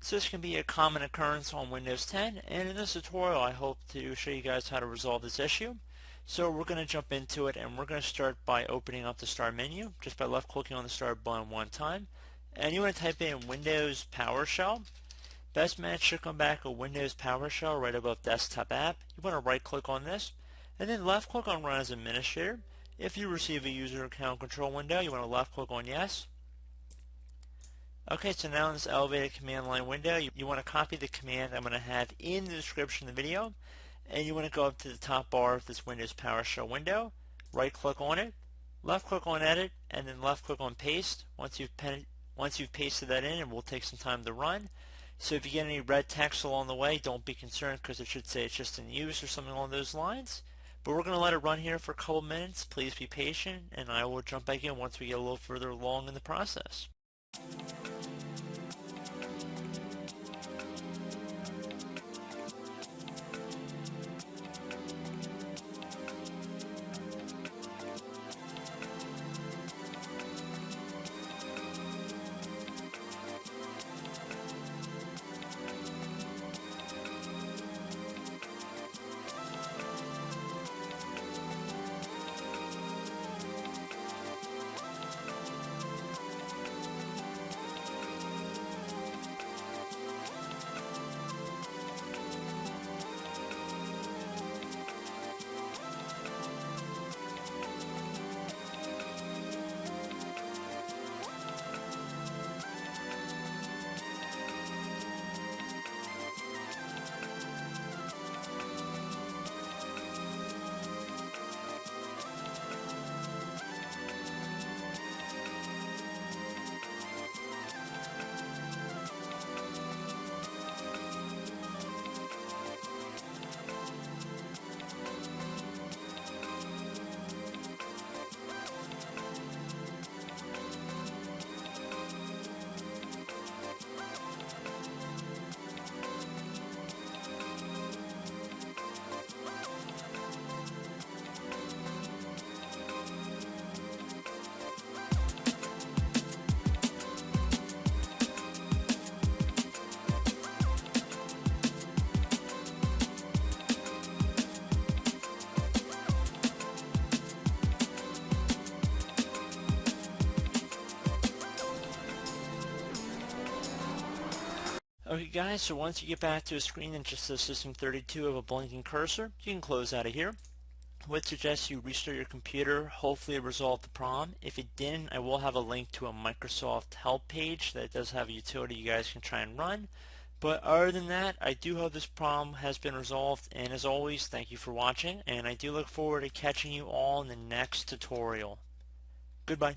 So this can be a common occurrence on Windows 10, and in this tutorial I hope to show you guys how to resolve this issue. So we're going to jump into it, and we're going to start by opening up the Start menu just by left clicking on the Start button one time, and you want to type in Windows PowerShell. Best match should come back a Windows PowerShell right above Desktop App. You want to right click on this and then left click on Run as Administrator. If you receive a user account control window, you want to left click on Yes. Okay, so now in this elevated command line window, you want to copy the command I'm going to have in the description of the video, and you want to go up to the top bar of this Windows PowerShell window, right click on it, left click on Edit, and then left click on Paste. Once you've pasted that in, it will take some time to run. So if you get any red text along the way, don't be concerned, because it should say it's just in use or something along those lines. But we're going to let it run here for a couple minutes. Please be patient, and I will jump back in once we get a little further along in the process. Okay guys, so once you get back to a screen that just says System32 of a blinking cursor, you can close out of here. I would suggest you restart your computer. Hopefully it resolved the problem. If it didn't, I will have a link to a Microsoft help page that does have a utility you guys can try and run. But other than that, I do hope this problem has been resolved, and as always, thank you for watching, and I do look forward to catching you all in the next tutorial. Goodbye.